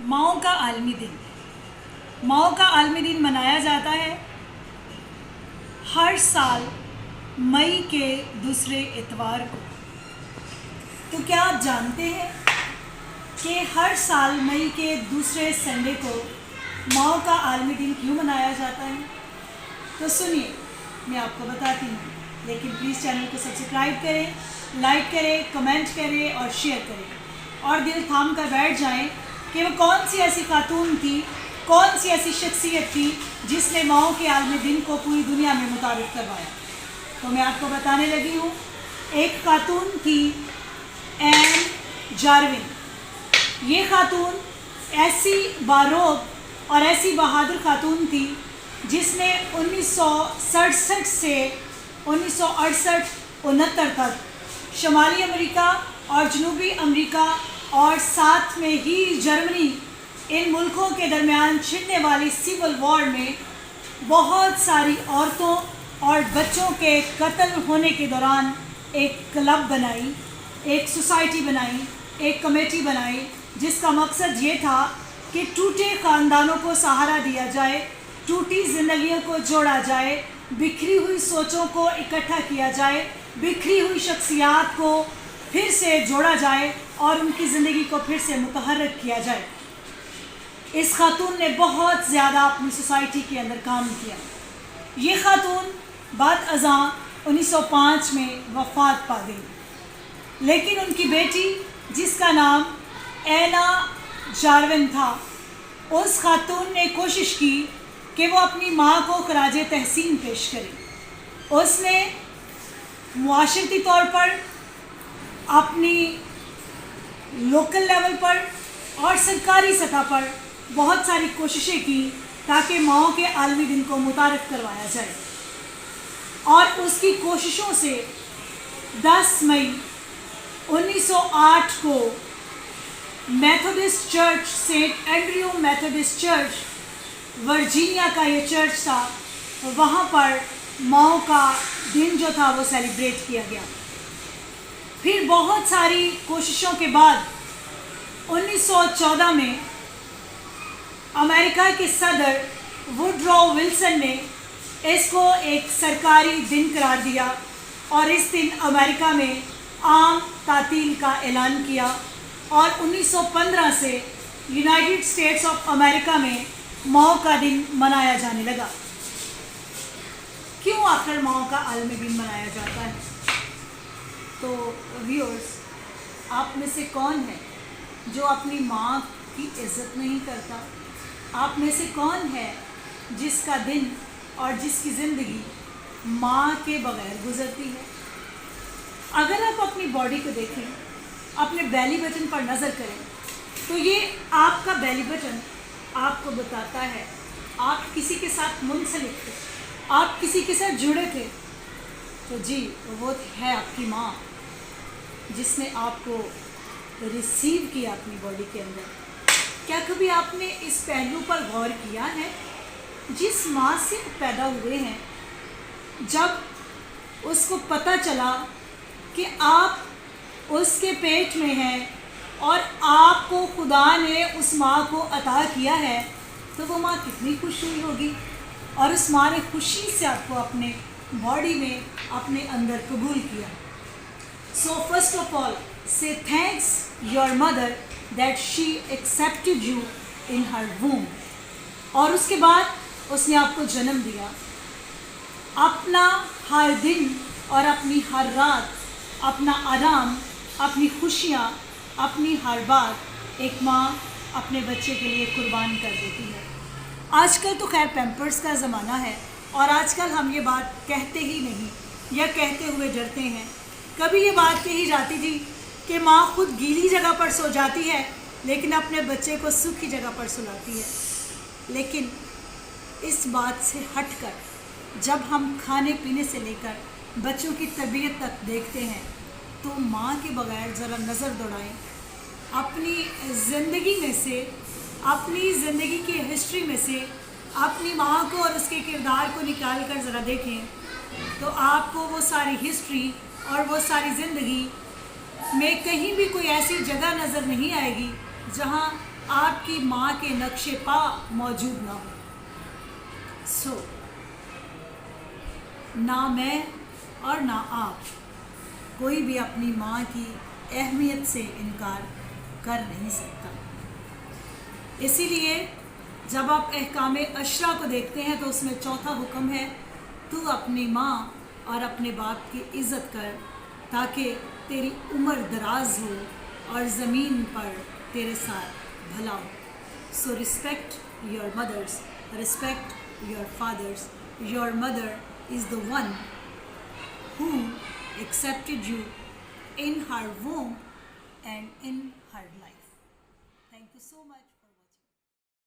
माओ का आलमी दिन। माओ का आलमी दिन मनाया जाता है हर साल मई के दूसरे इतवार को। तो क्या आप जानते हैं कि हर साल मई के दूसरे संडे को माओ का आलमी दिन क्यों मनाया जाता है? तो सुनिए, मैं आपको बताती हूँ, लेकिन प्लीज़ चैनल को सब्सक्राइब करें, लाइक करें, कमेंट करें और शेयर करें और दिल थाम कर बैठ जाएं कि वो कौन सी ऐसी खातून थी, कौन सी ऐसी शख्सियत थी जिसने माओ के आलमी दिन को पूरी दुनिया में मुतारिफ करवाया। तो मैं आपको बताने लगी हूँ। एक खातून थी एन जार्विन। ये खातून ऐसी बारोब और ऐसी बहादुर खातून थी जिसने 1967 से 1968-69 तक शुमाली अमेरिका और जनूबी अमेरिका और साथ में ही जर्मनी, इन मुल्कों के दरमियान छिड़ने वाली सिविल वॉर में बहुत सारी औरतों और बच्चों के कत्ल होने के दौरान एक क्लब बनाई, एक सोसाइटी बनाई, एक कमेटी बनाई, जिसका मकसद ये था कि टूटे ख़ानदानों को सहारा दिया जाए, टूटी ज़िंदगियों को जोड़ा जाए, बिखरी हुई सोचों को इकट्ठा किया जाए, बिखरी हुई शख्सियात को फिर से जोड़ा जाए और उनकी ज़िंदगी को फिर से मुतहर्रिक किया जाए। इस खातून ने बहुत ज़्यादा अपनी सोसाइटी के अंदर काम किया। ये खातून बाद अज़ां 1905 में वफ़ात पा गई, लेकिन उनकी बेटी जिसका नाम एना जार्विन था, उस खातून ने कोशिश की कि वो अपनी माँ को खराज तहसीन पेश करे। उसने मुआशरती तौर पर, अपनी लोकल लेवल पर और सरकारी सतह पर बहुत सारी कोशिशें की ताकि माओ के आलमी दिन को मुतारिफ करवाया जाए। और उसकी कोशिशों से 10 मई 1908 को Methodist church, Saint Andrew Methodist church, Virginia का ये चर्च था, वहाँ पर माओ का दिन जो था वो सेलिब्रेट किया गया। फिर बहुत सारी कोशिशों के बाद 1914 में अमेरिका के सदर वुडरो विल्सन ने इसको एक सरकारी दिन करार दिया और इस दिन अमेरिका में आम तातील का ऐलान किया और 1915 से यूनाइटेड स्टेट्स ऑफ अमेरिका में माओ का दिन मनाया जाने लगा। क्यों आखिर माओ का आलमी दिन मनाया जाता है? तो व्यूअर्स, आप में से कौन है जो अपनी माँ की इज़्ज़त नहीं करता? आप में से कौन है जिसका दिन और जिसकी ज़िंदगी माँ के बग़ैर गुज़रती है? अगर आप अपनी बॉडी को देखें, अपने बेली बटन पर नज़र करें, तो ये आपका बेली बटन आपको बताता है आप किसी के साथ मुंसलिक थे, आप किसी के साथ जुड़े थे। तो जी, वो है आपकी माँ जिसने आपको रिसीव किया अपनी बॉडी के अंदर। क्या कभी आपने इस पहलू पर गौर किया है? जिस माँ से पैदा हुए हैं, जब उसको पता चला कि आप उसके पेट में हैं और आपको खुदा ने उस माँ को अता किया है, तो वो माँ कितनी खुश हुई होगी और उस माँ ने खुशी से आपको अपने बॉडी में, अपने अंदर कबूल किया। So first of all say thanks your mother that she accepted you in her womb. और उसके बाद उसने आपको जन्म दिया। अपना हर दिन और अपनी हर रात, अपना आराम, अपनी खुशियाँ, अपनी हर बात एक माँ अपने बच्चे के लिए कुर्बान कर देती है। आजकल तो खैर पैम्पर्स का ज़माना है और आजकल हम ये बात कहते ही नहीं या कहते हुए डरते हैं। कभी ये बात कही जाती थी कि माँ खुद गीली जगह पर सो जाती है लेकिन अपने बच्चे को सूखी जगह पर सुलाती है। लेकिन इस बात से हटकर जब हम खाने पीने से लेकर बच्चों की तरबियत तक देखते हैं, तो माँ के बगैर ज़रा नज़र दौड़ाएं अपनी ज़िंदगी में से, अपनी ज़िंदगी की हिस्ट्री में से अपनी माँ को और उसके किरदार को निकाल कर ज़रा देखें, तो आपको वो सारी हिस्ट्री और वो सारी ज़िंदगी में कहीं भी कोई ऐसी जगह नज़र नहीं आएगी जहाँ آپ کی ماں کے نقش پا موجود نہ ہو. سو نہ میں اور نہ آپ کوئی بھی اپنی ماں کی اہمیت سے انکار کر نہیں سکتا. اسی لیے جب آپ احکام عشرہ کو دیکھتے ہیں تو اس میں چوتھا حکم ہے تو اپنی ماں اور اپنے باپ کی عزت کر تاکہ تیری عمر دراز ہو اور زمین پر تیرے ساتھ بھلا ہو. So respect your mothers, respect your fathers. Your mother is the one who accepted you in her womb and in her life.